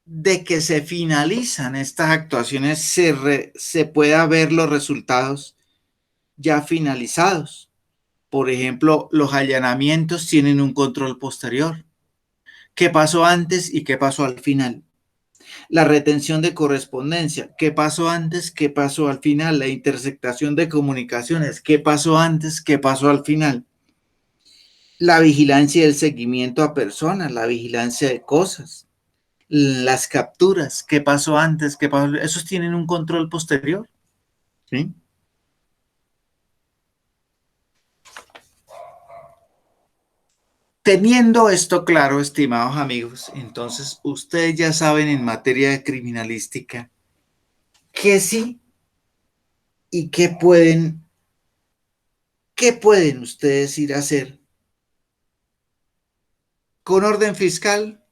de que se finalizan estas actuaciones se pueda ver los resultados ya finalizados. Por ejemplo, los allanamientos tienen un control posterior. ¿Qué pasó antes y qué pasó al final? La retención de correspondencia, ¿qué pasó antes? ¿Qué pasó al final? La interceptación de comunicaciones, ¿qué pasó antes? ¿Qué pasó al final? La vigilancia y el seguimiento a personas, la vigilancia de cosas, las capturas, ¿qué pasó antes? ¿Qué pasó? Esos tienen un control posterior, ¿sí? Teniendo esto claro, estimados amigos, entonces ustedes ya saben en materia de criminalística qué sí y qué pueden ustedes ir a hacer con orden fiscal,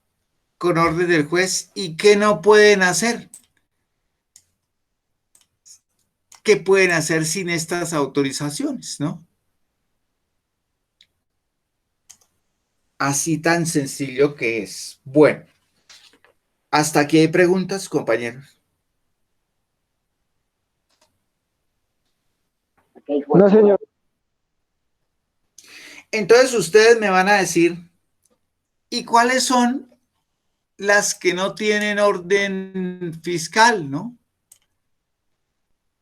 con orden del juez y qué no pueden hacer. ¿Qué pueden hacer sin estas autorizaciones, no? Así tan sencillo que es. Bueno, hasta aquí hay preguntas, compañeros. No, señor. Entonces ustedes me van a decir, ¿y cuáles son las que no tienen orden fiscal, no?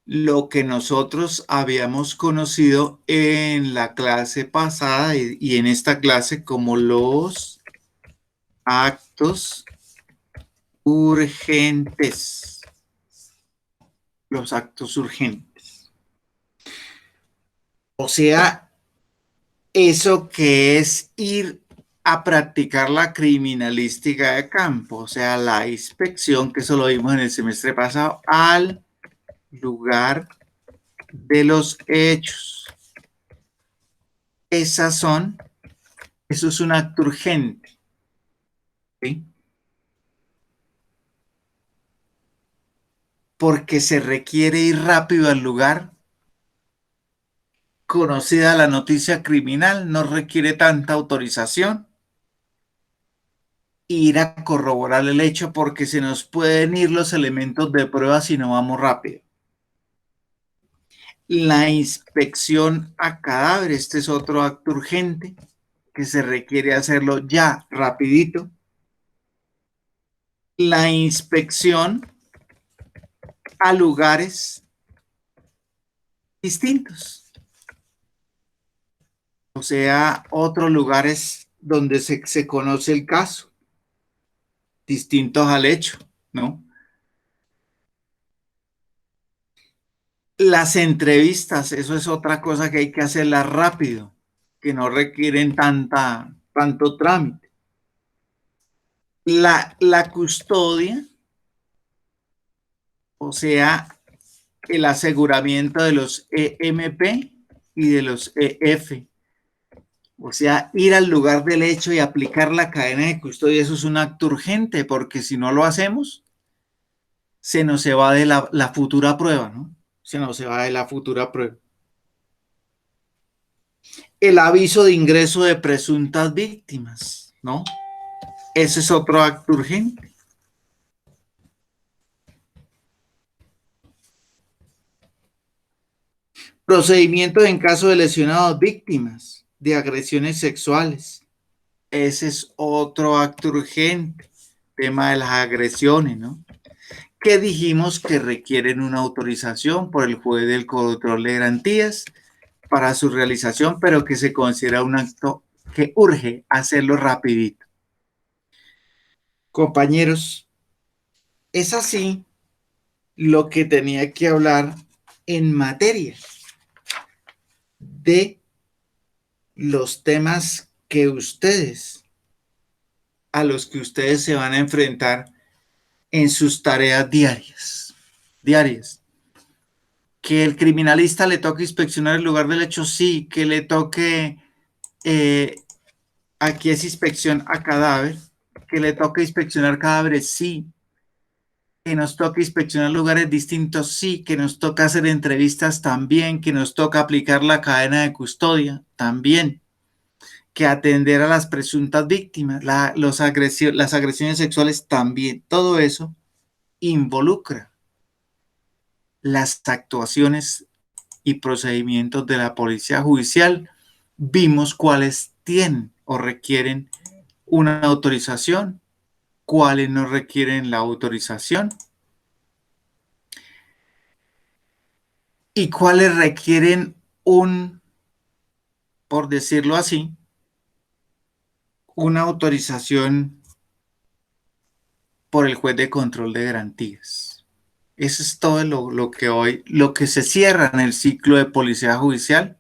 Lo que nosotros habíamos conocido en la clase pasada y en esta clase como los actos urgentes. Los actos urgentes. O sea, eso que es ir a practicar la criminalística de campo, o sea, la inspección, que eso lo vimos en el semestre pasado, al lugar de los hechos. Eso es un acto urgente, ¿sí? Porque se requiere ir rápido al lugar. Conocida la noticia criminal, no requiere tanta autorización. Ir a corroborar el hecho porque se nos pueden ir los elementos de prueba si no vamos rápido. La inspección a cadáver, este es otro acto urgente que se requiere hacerlo ya, rapidito. La inspección a lugares distintos, o sea, otros lugares donde se conoce el caso, distintos al hecho, ¿no? Las entrevistas, eso es otra cosa que hay que hacerla rápido, que no requieren tanto trámite. La custodia, o sea, el aseguramiento de los EMP y de los EF, o sea, ir al lugar del hecho y aplicar la cadena de custodia, eso es un acto urgente, porque si no lo hacemos, se nos se va de la futura prueba, ¿no? Se nos se va de la futura prueba. El aviso de ingreso de presuntas víctimas, ¿no? Ese es otro acto urgente. Procedimientos en caso de lesionados víctimas de agresiones sexuales. Ese es otro acto urgente. Tema de las agresiones, ¿no? Que dijimos que requieren una autorización por el juez del control de garantías para su realización, pero que se considera un acto que urge hacerlo rapidito. Compañeros, es así lo que tenía que hablar en materia de los temas que a los que ustedes se van a enfrentar en sus tareas diarias. Que el criminalista le toque inspeccionar el lugar del hecho, sí. Que le toque, aquí es inspección a cadáver, que le toque inspeccionar cadáveres, sí. Que nos toque inspeccionar lugares distintos, sí. Que nos toca hacer entrevistas, también. Que nos toca aplicar la cadena de custodia, también. Que atender a las presuntas víctimas, las agresiones sexuales, también. Todo eso involucra las actuaciones y procedimientos de la policía judicial. Vimos cuáles tienen o requieren una autorización, cuáles no requieren la autorización y cuáles requieren por decirlo así, una autorización por el juez de control de garantías. Eso es todo lo que se cierra en el ciclo de policía judicial.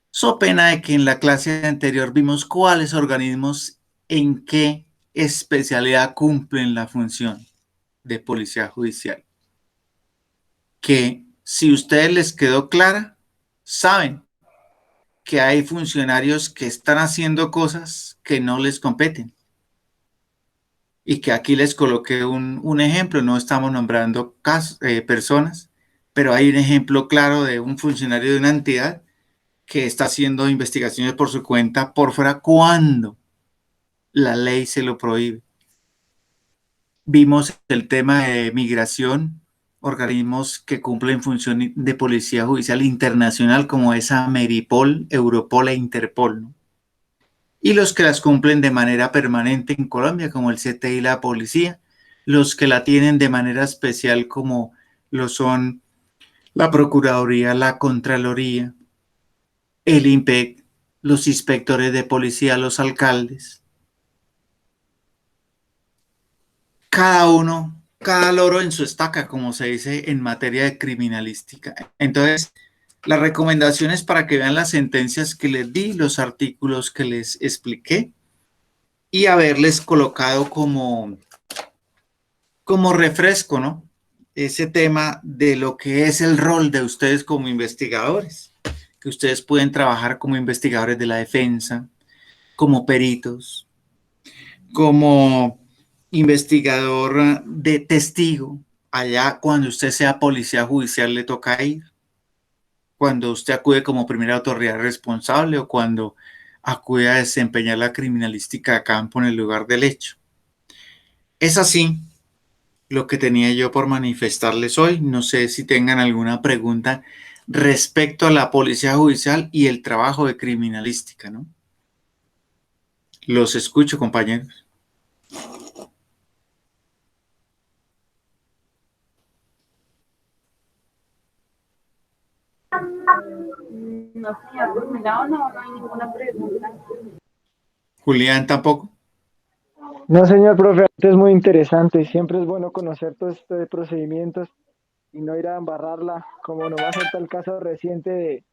So pena de que en la clase anterior vimos cuáles organismos en qué especialidad cumplen la función de policía judicial. Que si a ustedes les quedó clara, saben que hay funcionarios que están haciendo cosas que no les competen. Y que aquí les coloqué un ejemplo, no estamos nombrando personas, pero hay un ejemplo claro de un funcionario de una entidad que está haciendo investigaciones por su cuenta por fuera cuando la ley se lo prohíbe. Vimos el tema de migración, organismos que cumplen función de policía judicial internacional como es Ameripol, Europol e Interpol, ¿no? Y los que las cumplen de manera permanente en Colombia, como el CTI y la policía, los que la tienen de manera especial, como lo son la Procuraduría, la Contraloría, el INPEC, los inspectores de policía, los alcaldes. Cada uno, cada loro en su estaca, como se dice en materia de criminalística. Entonces, las recomendaciones para que vean las sentencias que les di, los artículos que les expliqué, y haberles colocado como refresco, ¿no? Ese tema de lo que es el rol de ustedes como investigadores, que ustedes pueden trabajar como investigadores de la defensa, como peritos, como investigador de testigo. Allá cuando usted sea policía judicial le toca ir, cuando usted acude como primera autoridad responsable o cuando acude a desempeñar la criminalística de campo en el lugar del hecho. Es así lo que tenía yo por manifestarles hoy. No sé si tengan alguna pregunta respecto a la policía judicial y el trabajo de criminalística, ¿no? Los escucho, compañeros. No, señor, por mi lado no hay ninguna pregunta. Julián, tampoco. No, señor profe, es muy interesante. Siempre es bueno conocer todo este de procedimientos y no ir a embarrarla, como nomás ahorita el caso reciente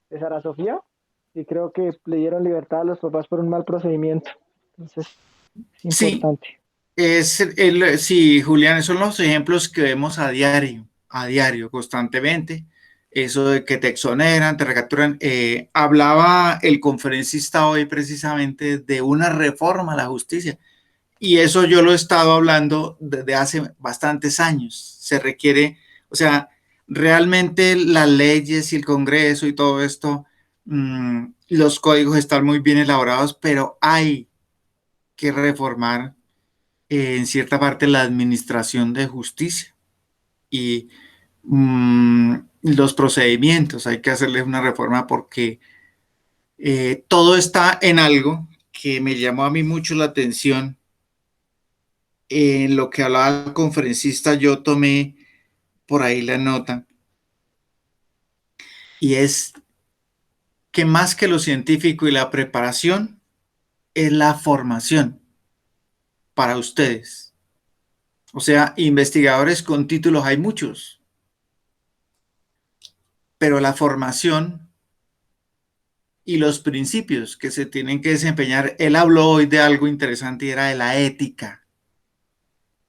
de Sara Sofía. Y creo que le dieron libertad a los papás por un mal procedimiento. Entonces, es Sí, importante. sí, Julián, esos son los ejemplos que vemos a diario, constantemente. Eso de que te exoneran, te recapturan. Hablaba el conferencista hoy precisamente de una reforma a la justicia. Y eso yo lo he estado hablando desde hace bastantes años. Se requiere, o sea, realmente las leyes y el Congreso y todo esto, los códigos están muy bien elaborados, pero hay que reformar en cierta parte la administración de justicia y los procedimientos. Hay que hacerles una reforma porque todo está en algo que me llamó a mí mucho la atención. En lo que hablaba el conferencista, yo tomé por ahí la nota, y es que más que lo científico y la preparación, es la formación para ustedes. O sea, investigadores con títulos hay muchos, pero la formación y los principios que se tienen que desempeñar, él habló hoy de algo interesante y era de la ética,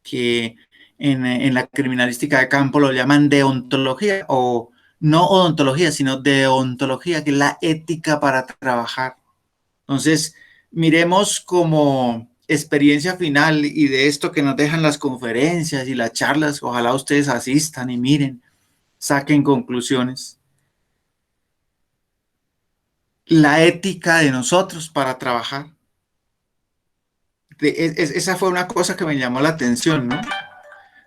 que en la criminalística de campo lo llaman deontología, o no odontología, sino deontología, que es la ética para trabajar. Entonces, miremos como experiencia final y de esto que nos dejan las conferencias y las charlas, ojalá ustedes asistan y miren, saquen conclusiones. La ética de nosotros para trabajar. Esa fue una cosa que me llamó la atención, ¿no?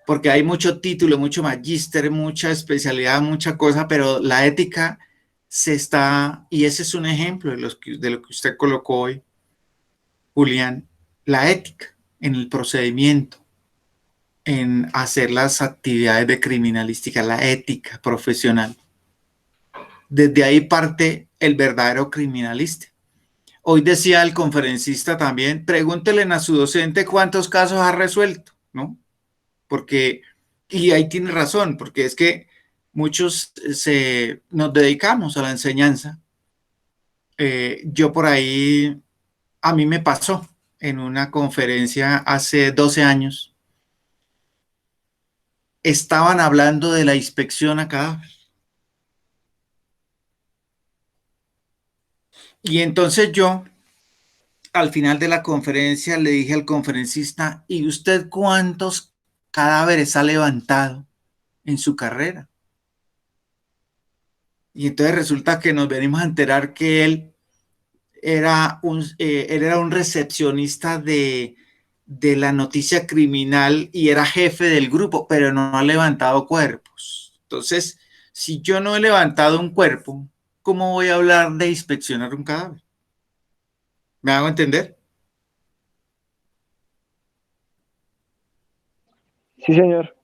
Porque hay mucho título, mucho magíster, mucha especialidad, mucha cosa, pero la ética se está, y ese es un ejemplo de lo que usted colocó hoy, Julián, la ética en el procedimiento, en hacer las actividades de criminalística, la ética profesional. Desde ahí parte el verdadero criminalista. Hoy decía el conferencista también, pregúntele a su docente cuántos casos ha resuelto, ¿no? Porque, y ahí tiene razón, porque es que muchos nos dedicamos a la enseñanza. Yo por ahí, a mí me pasó en una conferencia hace 12 años, estaban hablando de la inspección a cadáver. Y entonces yo, al final de la conferencia, le dije al conferencista, ¿y usted cuántos cadáveres ha levantado en su carrera? Y entonces resulta que nos venimos a enterar que él era un recepcionista de la noticia criminal y era jefe del grupo, pero no ha levantado cuerpos. Entonces, si yo no he levantado un cuerpo, ¿cómo voy a hablar de inspeccionar un cadáver? ¿Me hago entender? Sí, señor.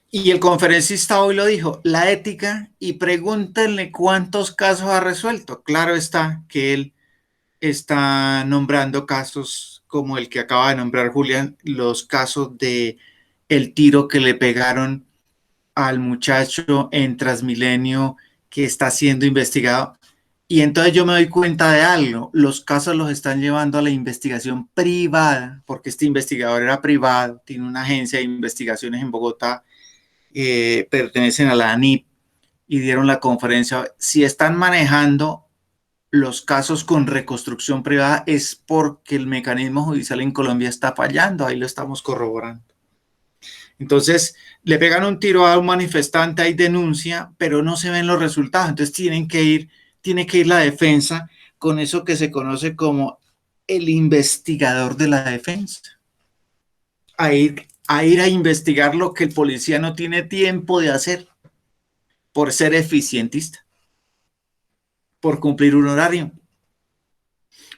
Y el conferencista hoy lo dijo, la ética, y pregúntenle cuántos casos ha resuelto. Claro está que él está nombrando casos como el que acaba de nombrar Julián, los casos de el tiro que le pegaron al muchacho en Transmilenio que está siendo investigado. Y entonces yo me doy cuenta de algo, los casos los están llevando a la investigación privada, porque este investigador era privado, tiene una agencia de investigaciones en Bogotá, pertenecen a la ANIP y dieron la conferencia. Si están manejando los casos con reconstrucción privada es porque el mecanismo judicial en Colombia está fallando, ahí lo estamos corroborando. Entonces, le pegan un tiro a un manifestante, hay denuncia, pero no se ven los resultados. Entonces, tiene que ir la defensa con eso que se conoce como el investigador de la defensa. A ir a investigar lo que el policía no tiene tiempo de hacer por ser eficientista, por cumplir un horario,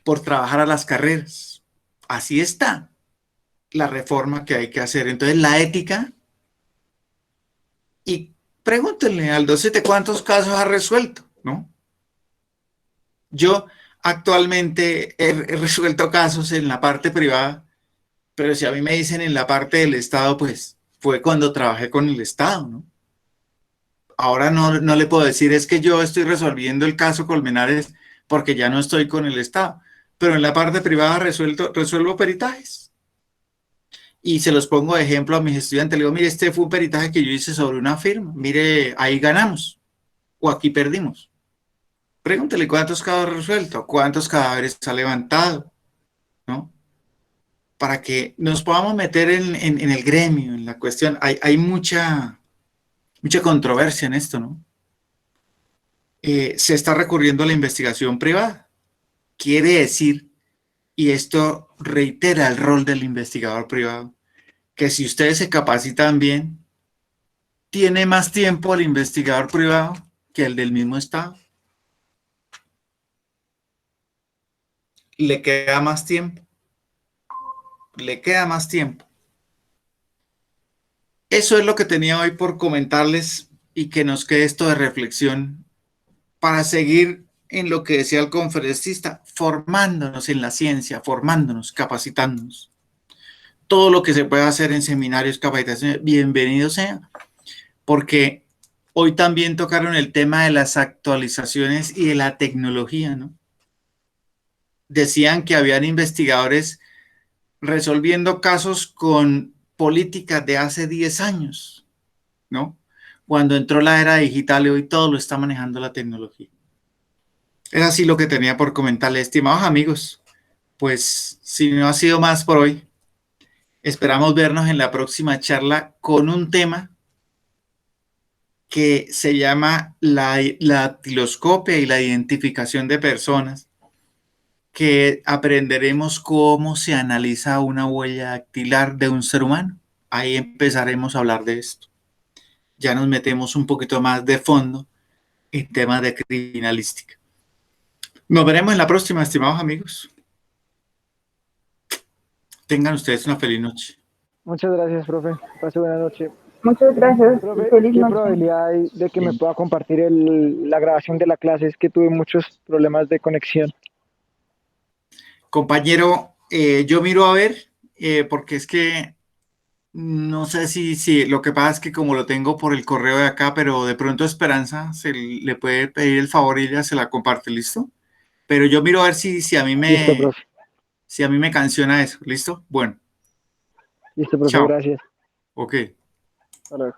por trabajar a las carreras. Así está la reforma que hay que hacer. Entonces, la ética, y pregúntenle al docente cuántos casos ha resuelto, ¿no? Yo actualmente he resuelto casos en la parte privada, pero si a mí me dicen en la parte del Estado, pues fue cuando trabajé con el Estado, ¿no? Ahora no le puedo decir, es que yo estoy resolviendo el caso Colmenares porque ya no estoy con el Estado. Pero en la parte privada resuelvo peritajes. Y se los pongo de ejemplo a mis estudiantes. Le digo, mire, este fue un peritaje que yo hice sobre una firma. Mire, ahí ganamos o aquí perdimos. Pregúntele cuántos casos ha resuelto, cuántos cadáveres ha levantado, ¿no? Para que nos podamos meter en el gremio, en la cuestión. Hay mucha controversia en esto, ¿no? Se está recurriendo a la investigación privada. Quiere decir, y esto reitera el rol del investigador privado, que si ustedes se capacitan bien, tiene más tiempo el investigador privado que el del mismo Estado. Le queda más tiempo. Le queda más tiempo. Eso es lo que tenía hoy por comentarles y que nos quede esto de reflexión para seguir en lo que decía el conferencista, formándonos en la ciencia, formándonos, capacitándonos. Todo lo que se pueda hacer en seminarios, capacitaciones, bienvenido sea, porque hoy también tocaron el tema de las actualizaciones y de la tecnología, ¿no? Decían que habían investigadores resolviendo casos con políticas de hace 10 años, ¿no? Cuando entró la era digital y hoy todo lo está manejando la tecnología. Es así lo que tenía por comentarles, estimados amigos. Pues si no ha sido más por hoy, esperamos vernos en la próxima charla con un tema que se llama la dactiloscopia y la identificación de personas, que aprenderemos cómo se analiza una huella dactilar de un ser humano. Ahí empezaremos a hablar de esto. Ya nos metemos un poquito más de fondo en temas de criminalística. Nos veremos en la próxima, estimados amigos. Tengan ustedes una feliz noche. Muchas gracias, profe. Pase buena noche. Muchas gracias. Profe, Feliz ¿qué noche. probabilidad hay de que me pueda compartir la grabación de la clase? Es que tuve muchos problemas de conexión. Compañero, yo miro a ver, porque es que no sé si lo que pasa es que como lo tengo por el correo de acá, pero de pronto Esperanza se le puede pedir el favor y ella se la comparte, ¿listo? Pero yo miro a ver si a mí Listo, profe. me canciona eso, ¿listo? Bueno, Listo, profe. chao. Gracias. Ok. Hasta luego.